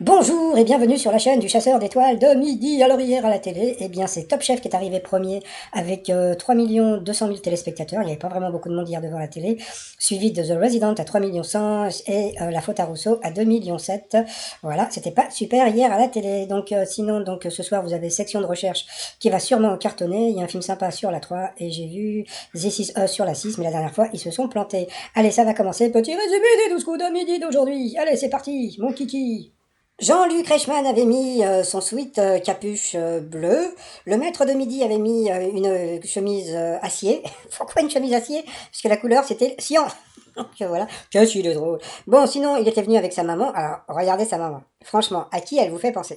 Bonjour et bienvenue sur la chaîne du chasseur d'étoiles de midi. Alors hier à la télé, eh bien c'est Top Chef qui est arrivé premier avec 3 200 000 téléspectateurs. Il n'y avait pas vraiment beaucoup de monde hier devant la télé. Suivi de The Resident à 3 100 000 et La Faute à Rousseau à 2 700 000. Voilà, c'était pas super hier à la télé. Donc sinon, ce soir vous avez Section de recherche qui va sûrement cartonner. Il y a un film sympa sur la 3 et j'ai vu This Is Us sur la 6, mais la dernière fois ils se sont plantés. Allez, ça va commencer. Petit résumé des 12 coups de midi d'aujourd'hui. Allez, c'est parti, mon kiki. Jean-Luc Reichmann avait mis son sweat capuche bleu. Le maître de midi avait mis une chemise acier. Pourquoi une chemise acier? Parce que la couleur c'était cyan. Donc voilà, qu'est-ce qu'il est drôle. Bon, sinon, il était venu avec sa maman. Alors, regardez sa maman. Franchement, à qui elle vous fait penser?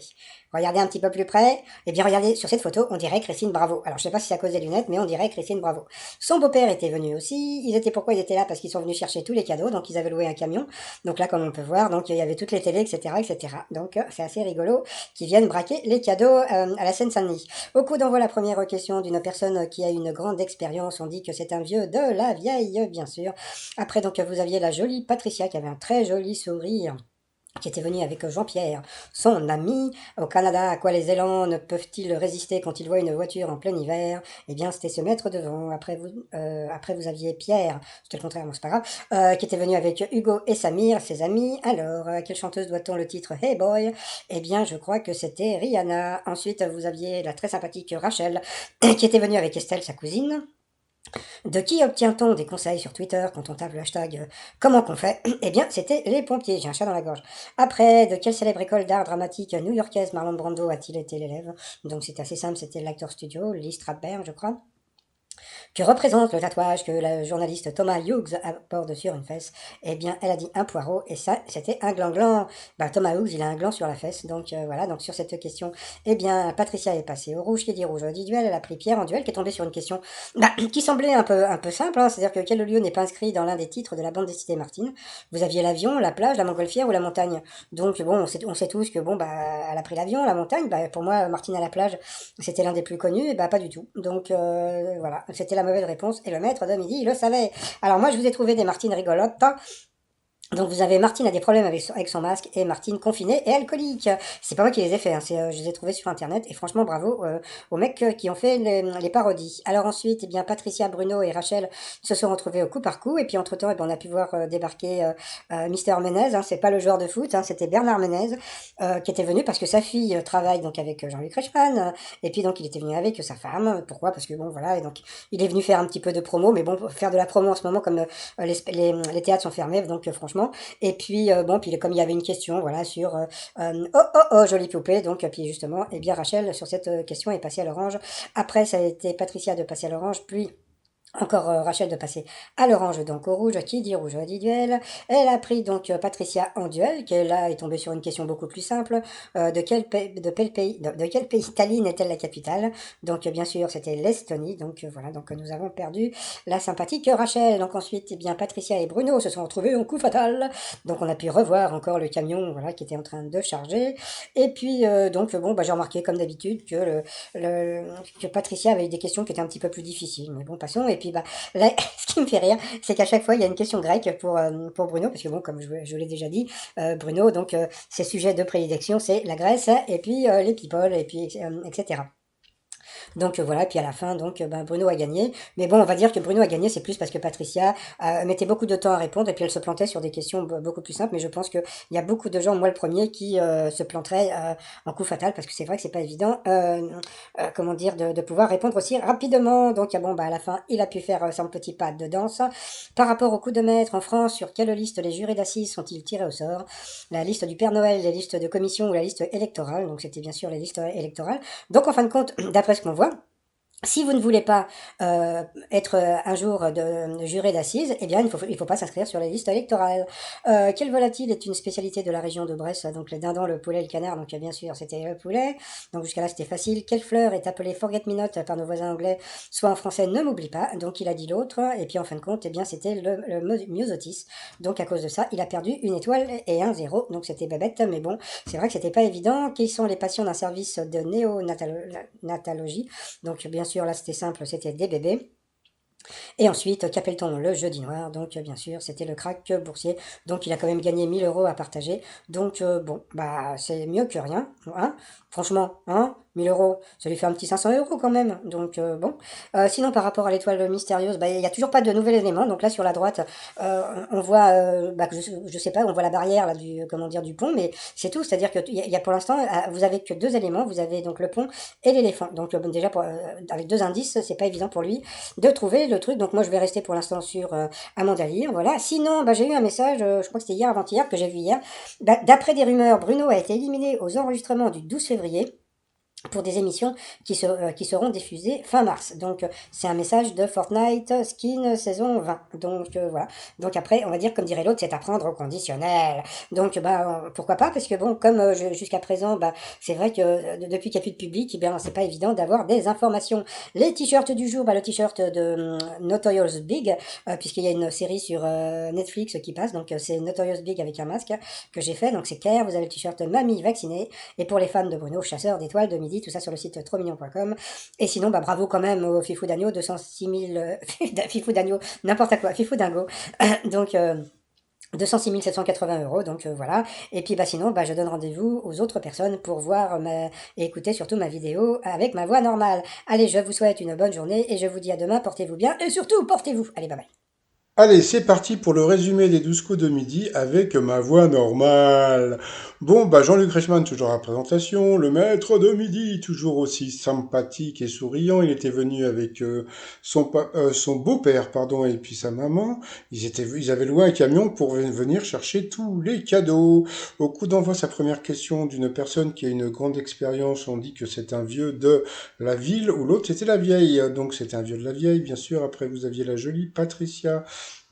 Regardez un petit peu plus près. Et bien, regardez, sur cette photo, on dirait Christine Bravo. Alors, je sais pas si c'est à cause des lunettes, mais on dirait Christine Bravo. Son beau-père était venu aussi. Pourquoi ils étaient là? Parce qu'ils sont venus chercher tous les cadeaux. Donc, ils avaient loué un camion. Donc là, comme on peut voir, donc il y avait toutes les télés, etc., etc. Donc, c'est assez rigolo qu'ils viennent braquer les cadeaux à la Seine-Saint-Denis. Au coup d'envoi, la première question d'une personne qui a une grande expérience. On dit que c'est un vieux de la vieille, bien sûr. Après, donc, vous aviez la jolie Patricia qui avait un très joli sourire, qui était venue avec Jean-Pierre, son ami. Au Canada, à quoi les élans ne peuvent-ils résister quand ils voient une voiture en plein hiver? Eh bien, c'était se mettre devant. Après vous aviez Pierre, c'était le contraire, bon, c'est pas grave, qui était venu avec Hugo et Samir, ses amis. Alors, à quelle chanteuse doit-on le titre Hey Boy? Eh bien, je crois que c'était Rihanna. Ensuite, vous aviez la très sympathique Rachel, qui était venue avec Estelle, sa cousine. De qui obtient-on des conseils sur Twitter quand on tape le hashtag comment qu'on fait? Eh bien, c'était les pompiers, j'ai un chat dans la gorge. Après, de quelle célèbre école d'art dramatique new-yorkaise Marlon Brando a-t-il été l'élève? Donc c'est assez simple, c'était l'Actor Studio, Lee Strasberg, je crois, que représente le tatouage que la journaliste Thomas Hughes porte sur une fesse. Eh bien, elle a dit un poireau, et ça, c'était un gland-gland. Bah, Thomas Hughes, il a un gland sur la fesse, donc voilà, donc sur cette question, eh bien, Patricia est passée au rouge, qui dit rouge, dit duel, elle a pris Pierre en duel, qui est tombé sur une question qui semblait un peu simple, hein, c'est-à-dire que quel lieu n'est pas inscrit dans l'un des titres de la bande dessinée Martine? Vous aviez l'avion, la plage, la montgolfière ou la montagne. Donc bon, on sait tous que bon, bah, elle a pris l'avion, la montagne, bah, pour moi, Martine à la plage, c'était l'un des plus connus, et bah pas du tout. Donc voilà, c'était la mauvaise réponse, et le maître de midi, il le savait. Alors moi, je vous ai trouvé des Martines rigolotes. Donc vous avez Martine a des problèmes avec son masque et Martine confinée et alcoolique. C'est pas moi qui les ai fait, hein, je les ai trouvés sur internet et franchement bravo aux mecs qui ont fait les parodies. Alors ensuite, eh bien Patricia, Bruno et Rachel se sont retrouvés au coup par coup et puis entre temps, eh bien, on a pu voir débarquer Mister Menez. Hein, c'est pas le joueur de foot, hein, c'était Bernard Menez qui était venu parce que sa fille travaille donc avec Jean-Luc Reichmann et puis donc il était venu avec sa femme. Pourquoi? Parce que bon voilà, et donc il est venu faire un petit peu de promo, mais bon faire de la promo en ce moment comme les théâtres sont fermés, donc franchement. Et puis, bon, puis comme il y avait une question, voilà, sur oh, oh, oh, jolie poupée. Donc, puis justement, eh bien, Rachel, sur cette question, est passée à l'orange. Après, ça a été Patricia de passer à l'orange, puis encore Rachel de passer à l'orange, donc au rouge. Qui dit rouge dit duel. Elle a pris donc Patricia en duel, qui là est tombée sur une question beaucoup plus simple. De quel pays Tallinn est-elle la capitale? Donc bien sûr c'était l'Estonie. Donc voilà, donc nous avons perdu la sympathique Rachel. Donc ensuite, eh bien Patricia et Bruno se sont retrouvés en coup fatal. Donc on a pu revoir encore le camion, voilà, qui était en train de charger. Et puis donc bon, bah, j'ai remarqué comme d'habitude que Patricia avait eu des questions qui étaient un petit peu plus difficiles. Mais bon, passons. Et puis, bah, là, ce qui me fait rire, c'est qu'à chaque fois, il y a une question grecque pour Bruno, parce que bon, comme je l'ai déjà dit, Bruno, donc, ses sujets de prédilection, c'est la Grèce, et puis les people, et puis, etc. Donc voilà, puis à la fin, donc ben, Bruno a gagné. Mais bon, on va dire que Bruno a gagné, c'est plus parce que Patricia mettait beaucoup de temps à répondre et puis elle se plantait sur des questions beaucoup plus simples. Mais je pense qu'il y a beaucoup de gens, moi le premier, qui se planteraient en coup fatal parce que c'est vrai que c'est pas évident, comment dire, de pouvoir répondre aussi rapidement. Donc bon, bah, à la fin, il a pu faire son petit pas de danse. Par rapport au coup de maître en France, sur quelle liste les jurés d'assises sont-ils tirés au sort? La liste du Père Noël, les listes de commission ou la liste électorale? Donc c'était bien sûr les listes électorales. Donc en fin de compte, d'après ce qu'on voit, si vous ne voulez pas être un jour de juré d'assises, eh bien, il faut pas s'inscrire sur la liste électorale. Quel volatile est une spécialité de la région de Bresse? Donc, le dindon, le poulet, le canard. Donc, bien sûr, c'était le poulet. Donc, jusqu'à là, c'était facile. Quelle fleur est appelée Forget Me Not par nos voisins anglais, soit en français Ne m'oublie pas? Donc, il a dit l'autre. Et puis, en fin de compte, eh bien, c'était le myosotis. Donc, à cause de ça, il a perdu une étoile et un zéro. Donc, c'était bébête. Mais bon, c'est vrai que c'était pas évident. Quels sont les patients d'un service de néonatologie? Donc, bien sûr, là, c'était simple, c'était des bébés. Et ensuite, qu'appelle-t-on le jeudi noir? Donc, bien sûr, c'était le crack boursier. Donc, il a quand même gagné 1 000 € à partager. Donc, bon, bah, c'est mieux que rien, hein? Franchement, hein? 1 000 €, ça lui fait un petit 500 € quand même. Donc, bon. Sinon, par rapport à l'étoile mystérieuse, bah, il n'y a toujours pas de nouvel élément. Donc là, sur la droite, on voit, bah, que je sais pas, on voit la barrière là, comment dire, du pont, mais c'est tout. C'est-à-dire qu'il y a pour l'instant, vous avez que deux éléments. Vous avez donc le pont et l'éléphant. Donc, bon, déjà, avec deux indices, c'est pas évident pour lui de trouver le truc. Donc moi, je vais rester pour l'instant sur Amanda Lear, voilà. Sinon, bah, j'ai eu un message, je crois que c'était hier, avant-hier, que j'ai vu hier. Bah, d'après des rumeurs, Bruno a été éliminé aux enregistrements du 12 février pour des émissions qui seront diffusées fin mars. Donc c'est un message de Fortnite Skin saison 20. Donc voilà. Donc après, on va dire, comme dirait l'autre, c'est à prendre au conditionnel. Donc bah pourquoi pas, parce que bon, comme jusqu'à présent, bah c'est vrai que depuis qu'il n'y a plus de public, eh bien c'est pas évident d'avoir des informations. Les t-shirts du jour, bah le t-shirt de Notorious Big, puisqu'il y a une série sur Netflix qui passe, donc c'est Notorious Big avec un masque que j'ai fait. Donc c'est clair, vous avez le t-shirt Mamie vaccinée. Et pour les fans de Bruno, chasseur d'étoiles de midi, tout ça sur le site trosmignon.com. Et sinon, bah, bravo quand même au Fifou d'agneau, 206 000... Fifou d'agneau, n'importe quoi, Fifou dingo. Donc... 206 780 €, donc voilà. Et puis bah sinon, bah, je donne rendez-vous aux autres personnes pour voir et écouter surtout ma vidéo avec ma voix normale. Allez, je vous souhaite une bonne journée et je vous dis à demain, portez-vous bien et surtout, portez-vous. Allez, bye bye. Allez, c'est parti pour le résumé des 12 coups de midi avec ma voix normale. Bon, bah Jean-Luc Reichmann, toujours à la présentation, le maître de midi, toujours aussi sympathique et souriant. Il était venu avec son beau-père, pardon, et puis sa maman. Ils avaient loué un camion pour venir chercher tous les cadeaux. Au coup d'envoi, sa première question d'une personne qui a une grande expérience, on dit que c'est un vieux de la ville, ou l'autre c'était la vieille. Donc c'était un vieux de la vieille, bien sûr. Après, vous aviez la jolie Patricia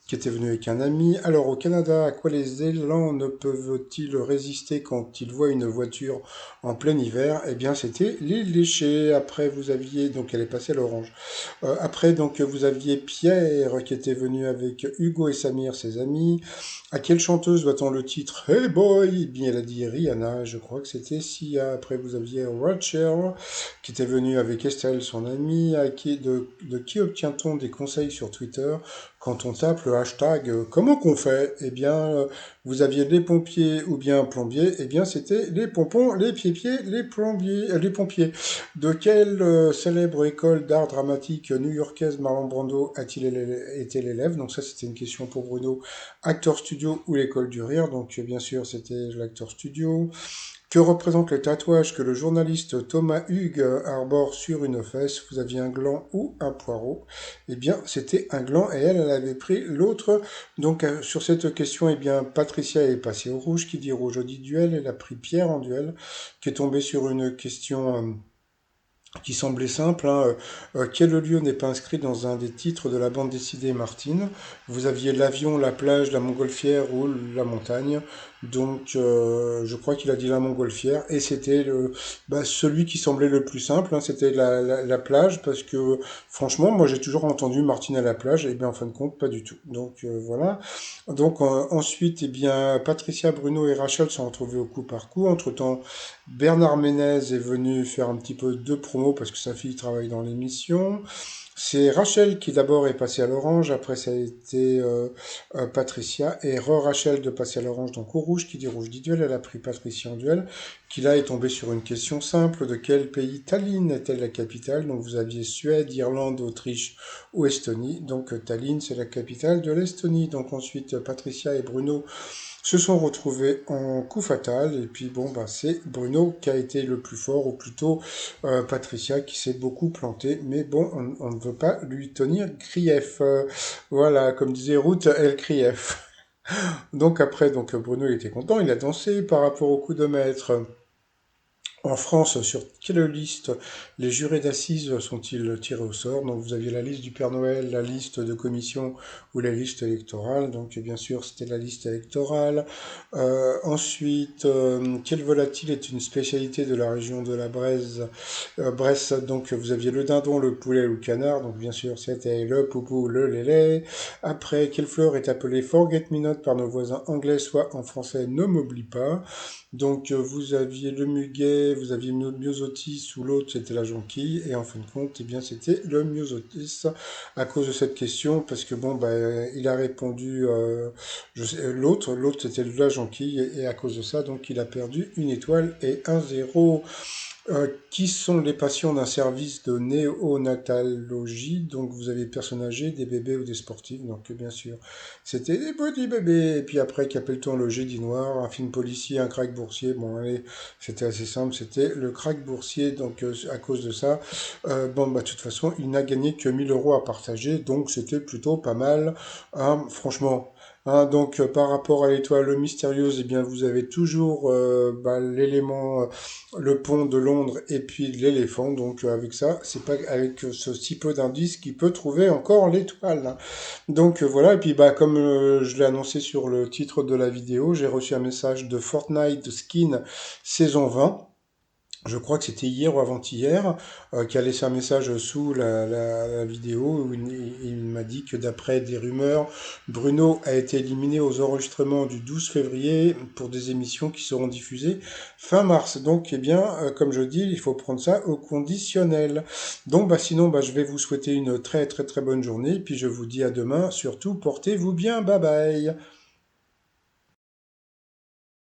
qui était venu avec un ami. Alors au Canada, à quoi les élans ne peuvent-ils résister quand ils voient une voiture en plein hiver? Eh bien, c'était les léchés. Après, vous aviez, donc elle est passée à l'orange. Après, donc vous aviez Pierre qui était venu avec Hugo et Samir, ses amis. À quelle chanteuse doit-on le titre Hey Boy? Eh bien, elle a dit Rihanna, je crois que c'était Sia. Après, vous aviez Rachel qui était venu avec Estelle, son amie. De qui obtient-on des conseils sur Twitter quand on tape le hashtag comment qu'on fait? Eh bien, vous aviez les pompiers ou bien plombiers. Eh bien, c'était les pompons, les pieds-pieds, les plombiers, les pompiers. De quelle célèbre école d'art dramatique new-yorkaise Marlon Brando a-t-il été l'élève? Donc ça, c'était une question pour Bruno. Acteur studio ou l'école du rire? Donc bien sûr, c'était l'acteur studio. Que représente le tatouage que le journaliste Thomas Hugues arbore sur une fesse? Vous aviez un gland ou un poireau? Eh bien, c'était un gland et elle avait pris l'autre. Donc, sur cette question, eh bien, Patricia est passée au rouge. Qui dit rouge dit duel. Elle a pris Pierre en duel, qui est tombé sur une question qui semblait simple, hein. Quel lieu n'est pas inscrit dans un des titres de la bande dessinée Martine? Vous aviez l'avion, la plage, la montgolfière ou la montagne. Donc, je crois qu'il a dit la montgolfière. Et c'était celui qui semblait le plus simple, hein, c'était la plage, parce que franchement, moi j'ai toujours entendu Martine à la plage, et bien en fin de compte, pas du tout. Donc voilà. Donc ensuite, eh bien, Patricia, Bruno et Rachel sont retrouvés au coup par coup. Entre-temps, Bernard Ménez est venu faire un petit peu de promo parce que sa fille travaille dans l'émission. C'est Rachel qui d'abord est passée à l'orange, après ça a été Patricia, et re-Rachel de passer à l'orange, donc au rouge, qui dit rouge dit duel, elle a pris Patricia en duel, qui là est tombée sur une question simple, de quel pays Tallinn est-elle la capitale? Donc vous aviez Suède, Irlande, Autriche ou Estonie, donc Tallinn c'est la capitale de l'Estonie. Donc ensuite Patricia et Bruno se sont retrouvés en coup fatal. Et puis bon, bah, c'est Bruno qui a été le plus fort, ou plutôt Patricia qui s'est beaucoup planté. Mais bon, on ne veut pas lui tenir grief. Voilà, comme disait Ruth, elle grief. Donc après, donc Bruno il était content, il a dansé par rapport au coup de maître. En France, sur quelle liste les jurés d'assises sont-ils tirés au sort? Donc vous aviez la liste du Père Noël, la liste de commission ou la liste électorale. Donc bien sûr, c'était la liste électorale. Ensuite, quel volatile est une spécialité de la région de la Bresse, donc vous aviez le dindon, le poulet ou le canard. Donc bien sûr, c'était le poupou, le lélé. Après, quelle fleur est appelée forget-me-not par nos voisins anglais, soit en français ne m'oublie pas? Donc vous aviez le muguet, vous aviez Myosotis ou l'autre c'était la jonquille et en fin de compte, eh bien c'était le Myosotis à cause de cette question parce que bon bah il a répondu l'autre c'était la jonquille et à cause de ça donc il a perdu une étoile et un zéro. Qui sont les patients d'un service de néonatologie? Donc vous avez des personnes âgées, des bébés ou des sportifs. Donc bien sûr, c'était des petits bébés. Et puis après, qu'appelle-t-on le Jeudi Noir? Un film policier, un crack boursier. Bon allez, c'était assez simple. C'était le crack boursier. Donc à cause de ça, bon bah de toute façon, il n'a gagné que 1000 € à partager. Donc c'était plutôt pas mal, hein, franchement. Hein, donc par rapport à l'étoile mystérieuse, eh bien vous avez toujours bah, l'élément le pont de Londres et puis l'éléphant. Donc avec ça, c'est pas avec ce si peu d'indices qu'il peut trouver encore l'étoile, hein. Donc voilà, et puis bah comme je l'ai annoncé sur le titre de la vidéo, j'ai reçu un message de Fortnite Skin saison 20. Je crois que c'était hier ou avant-hier, qui a laissé un message sous la vidéo où il m'a dit que d'après des rumeurs, Bruno a été éliminé aux enregistrements du 12 février pour des émissions qui seront diffusées fin mars. Donc, eh bien, comme je dis, il faut prendre ça au conditionnel. Donc, bah, sinon, bah, je vais vous souhaiter une très très très bonne journée, puis je vous dis à demain. Surtout, portez-vous bien. Bye bye.